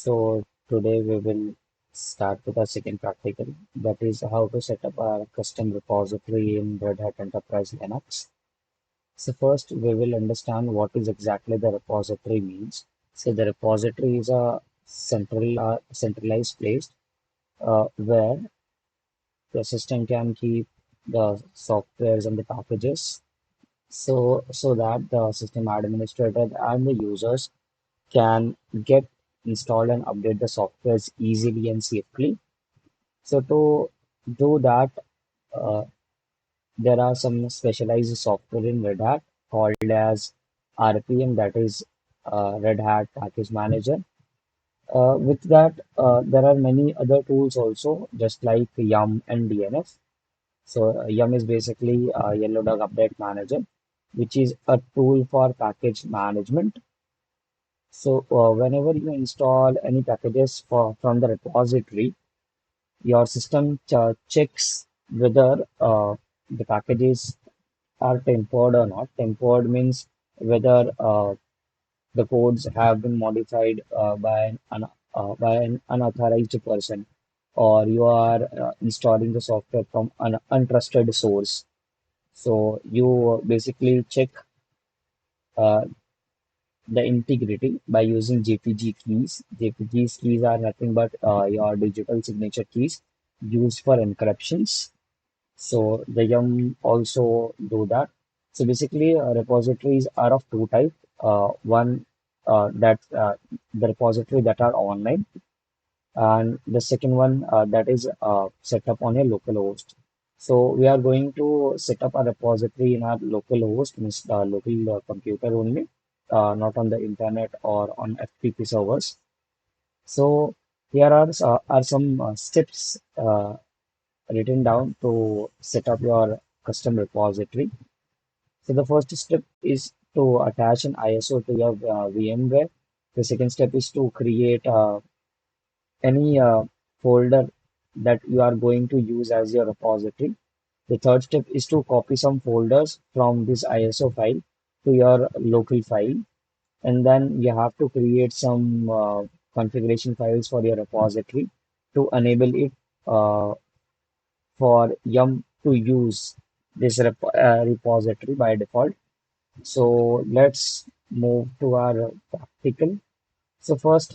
So today we will start with our second practical, that is how to set up a custom repository in Red Hat Enterprise Linux. So first we will understand what is exactly the repository means. So the repository is a centralized place where the system can keep the softwares and the packages so that the system administrator and the users can get installed and update the softwares easily and safely. So to do that, uh, there are some specialized software in Red Hat called as RPM, that is Red Hat Package Manager. With that, there are many other tools also, just like Yum and DNF. So Yum is basically Yellowdog Update Manager, which is a tool for package management. So whenever you install any packages from the repository, your system checks whether the packages are tempered or not. Tempered means whether the codes have been modified by an unauthorized person, or you are installing the software from an untrusted source. So you basically check uh, the integrity by using JPG keys. JPG keys are nothing but your digital signature keys used for encryptions. So the Yum also do that. So basically, repositories are of two types. One that the repository that are online, and the second one that is set up on a local host. So we are going to set up a repository in our local host, means local computer only, not on the internet or on FTP servers. So here are some steps written down to set up your custom repository. So the first step is to attach an ISO to your VMware. The second step is to create any folder that you are going to use as your repository. The third step is to copy some folders from this ISO file to your local file, and then you have to create some configuration files for your repository to enable it for Yum to use this repository by default. So let's move to our practical. So first,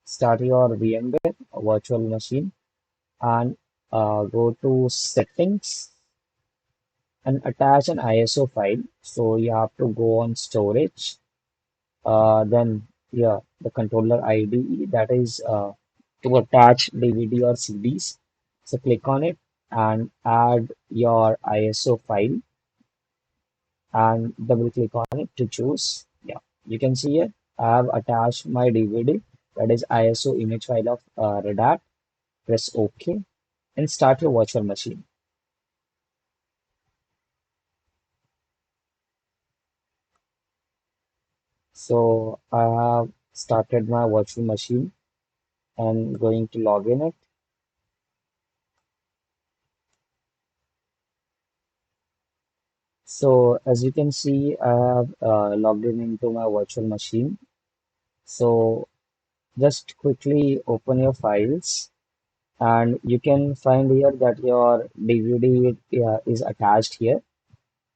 start your VMware virtual machine and go to settings and attach an ISO file. So you have to go on storage. Then yeah, the controller ID, that is to attach DVD or CDs. So click on it and add your ISO file and double click on it to choose. Yeah, you can see it. I have attached my DVD, that is ISO image file of Red Hat. Press OK and start your virtual machine. So I have started my virtual machine and going to log in it. So as you can see, I have logged in into my virtual machine. So just quickly open your files and you can find here that your DVD is attached here.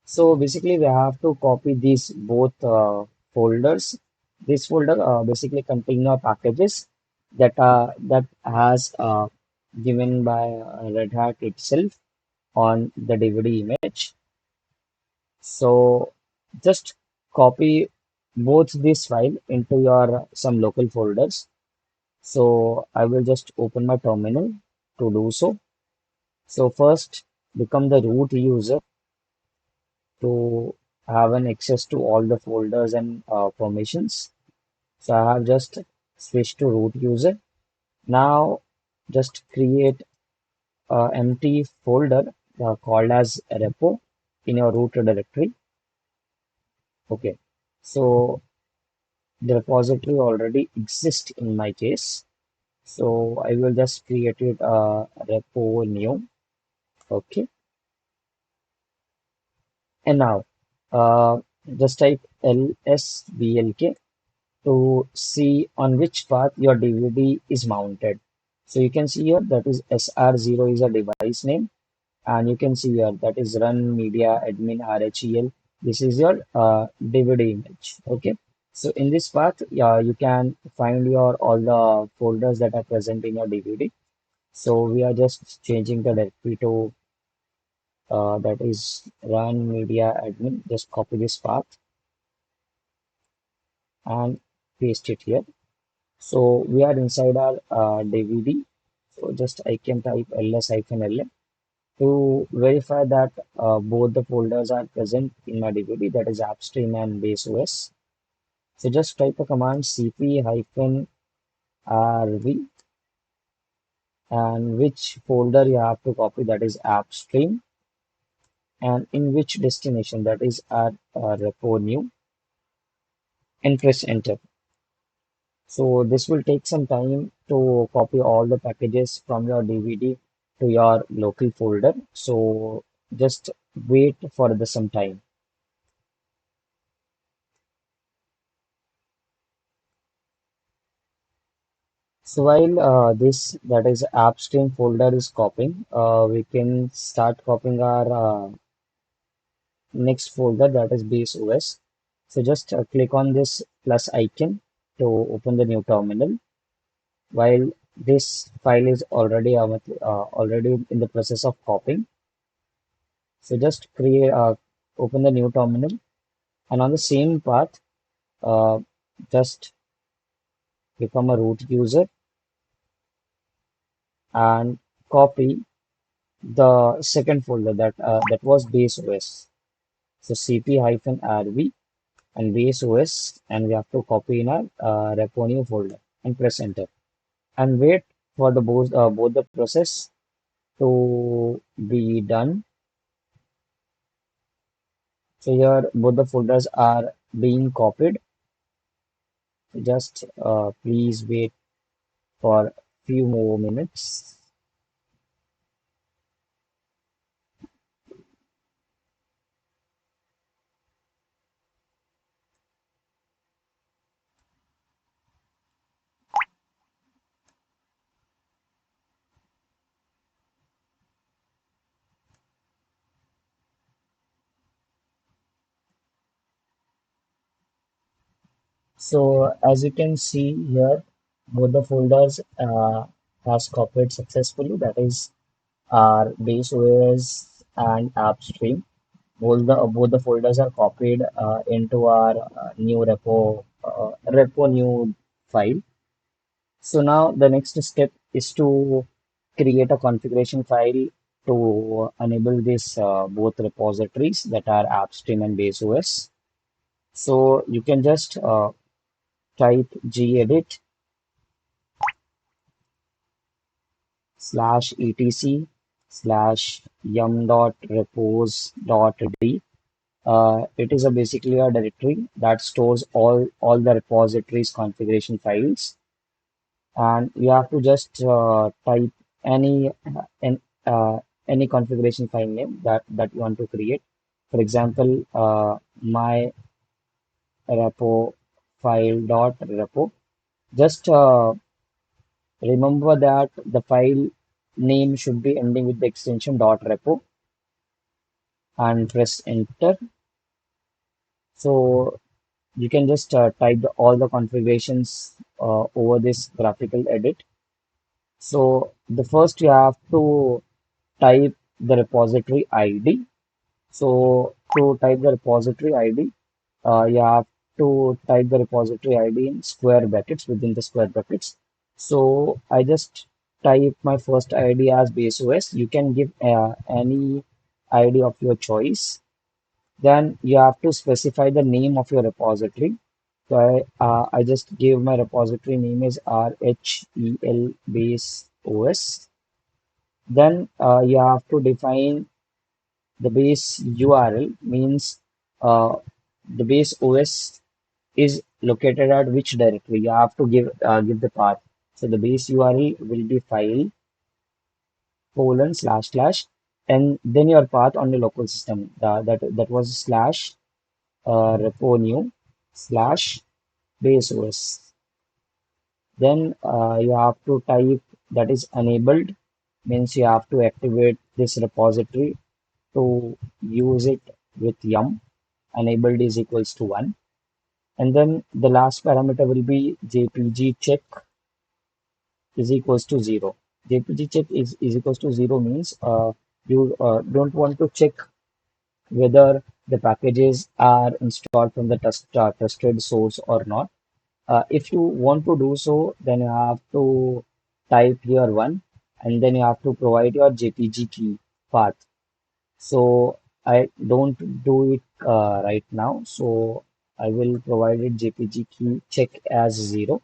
So basically we have to copy these both folders. This folder basically contain our packages that has given by Red Hat itself on the DVD image. So just copy both this file into your some local folders. So I will just open my terminal to do so. So first become the root user to have an access to all the folders and permissions. So I have just switched to root user. Now just create a empty folder called as repo in your root directory. Okay. So the repository already exists in my case. So I will just create it repo new. Okay. And now uh, just type lsblk to see on which path your DVD is mounted. So you can see here that is SR0 is a device name, and you can see here that is run media admin RHEL. This is your DVD image. Okay. So in this path, yeah, you can find your all the folders that are present in your DVD. So we are just changing the directory to that is run media admin. Just copy this path and paste it here. So we are inside our DVD. So just I can type ls-la to verify that both the folders are present in my DVD, that is AppStream and base OS. So just type a command cp-rv and which folder you have to copy, that is AppStream, and in which destination, that is at repo new, and press enter. So this will take some time to copy all the packages from your DVD to your local folder. So just wait for the some time. So while this that is app stream folder is copying, we can start copying our next folder, that is base OS. So just click on this plus icon to open the new terminal. While this file is already in the process of copying, so just create open the new terminal, and on the same path, uh, just become a root user and copy the second folder that was base OS. So cp-rv and base OS, and we have to copy in our repo new folder and press enter and wait for the both the process to be done. So here both the folders are being copied. Just please wait for few more minutes. So as you can see here, both the folders has copied successfully. That is our base OS and AppStream. Both the folders are copied into our new repo new file. So now the next step is to create a configuration file to enable this both repositories that are AppStream and base OS. So you can just type gedit /etc/yum.repos.d. It is basically a directory that stores all the repositories configuration files, and you have to just type any an, any configuration file name that you want to create. For example, my repo file dot repo. Just remember that the file name should be ending with the extension .repo and press enter. So you can just type all the configurations over this graphical edit. So the first you have to type the repository ID. So to type the repository ID, you have to type the repository ID in square brackets within the square brackets. So I just type my first ID as base OS. You can give any ID of your choice. Then you have to specify the name of your repository. So I just give my repository name is RHEL base OS. Then you have to define the base URL, means uh, the base OS is located at which directory. You have to give the path. So the base URL will be file colon slash slash, and then your path on the local system. That was slash repo new slash base OS. Then you have to type that is enabled, means you have to activate this repository to use it with yum. Enabled is equals to 1. And then the last parameter will be jpg check is equals to 0. jpg check is equals to 0 means you don't want to check whether the packages are installed from the trusted source or not. If you want to do so, then you have to type here 1 and then you have to provide your JPG key path. So I don't do it right now. So I will provide it JPG key check as 0.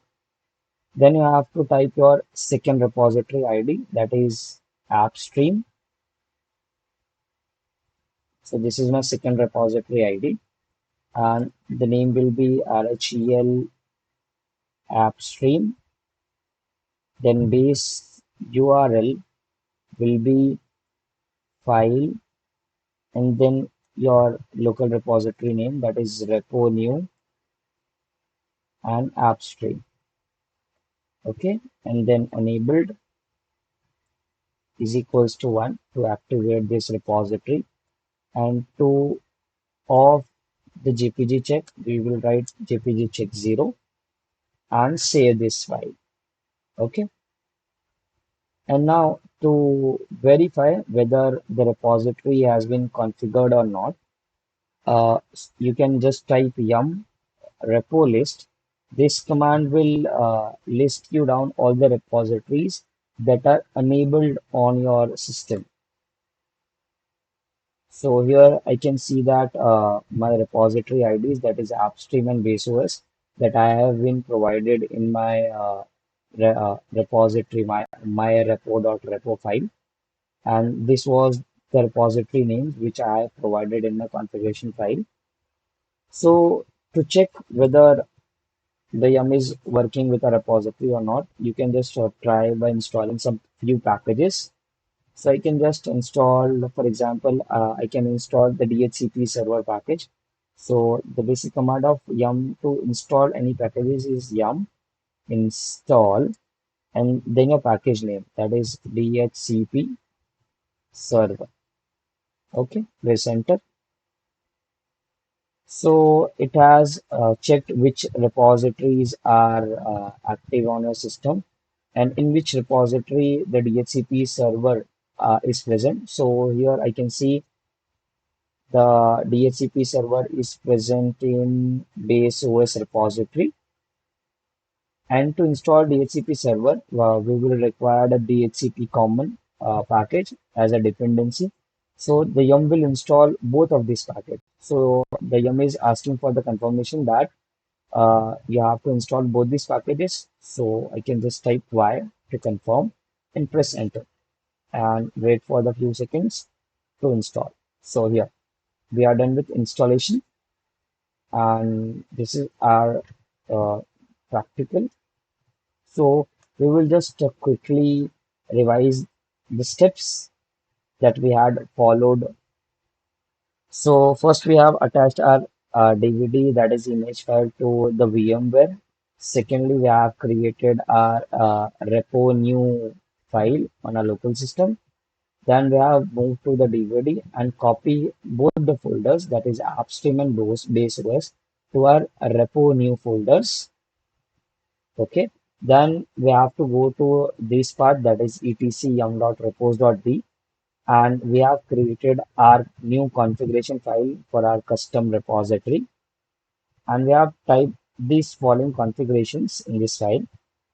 Then you have to type your second repository ID, that is AppStream. So this is my second repository ID and the name will be RHEL AppStream. Then base URL will be file and then your local repository name, that is repo new and AppStream. Okay, and then enabled is equals to 1 to activate this repository, and to off the JPG check we will write JPG check 0 and save this file. Okay, and now to verify whether the repository has been configured or not, you can just type yum repo list. This command will list you down all the repositories that are enabled on your system. So here I can see that my repository IDs, that is AppStream and BaseOS, that I have been provided in my repository, my repo.repo file. And this was the repository name which I have provided in the configuration file. So to check whether the yum is working with a repository or not, you can just try by installing some few packages. So I can just install, for example, I can install the DHCP server package. So the basic command of yum to install any packages is yum install and then your package name, that is DHCP server. Okay, press enter. So it has checked which repositories are active on your system and in which repository the DHCP server is present. So here I can see the DHCP server is present in base OS repository. And to install DHCP server, we will require the DHCP common package as a dependency. So the yum will install both of these packages. So the yum is asking for the confirmation that you have to install both these packages. So I can just type Y to confirm and press enter and wait for the few seconds to install. So here we are done with installation and this is our uh, practical. So we will just quickly revise the steps that we had followed. So first we have attached our DVD, that is image file, to the VMware. Secondly, we have created our repo new file on our local system. Then we have moved to the DVD and copy both the folders, that is AppStream and BaseOS, to our repo new folders. Okay. Then we have to go to this part, that is etc yum.repos.b, and we have created our new configuration file for our custom repository. And we have typed these following configurations in this file.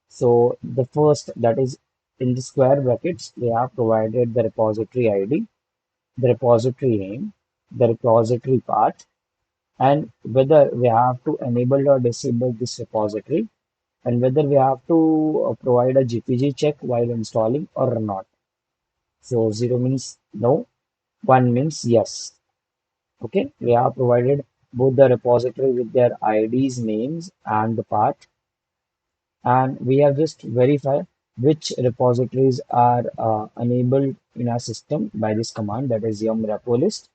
So the first, that is in the square brackets, we have provided the repository ID, the repository name, the repository path, and whether we have to enable or disable this repository, and whether we have to provide a GPG check while installing or not. So 0 means no, 1 means yes. Okay, we have provided both the repository with their IDs, names, and the path, and we have just verified which repositories are enabled in our system by this command, that is yum repo list,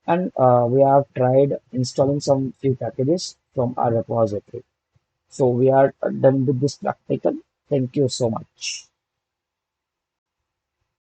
and we have tried installing some few packages from our repository. So we are done with this practical. Thank you so much.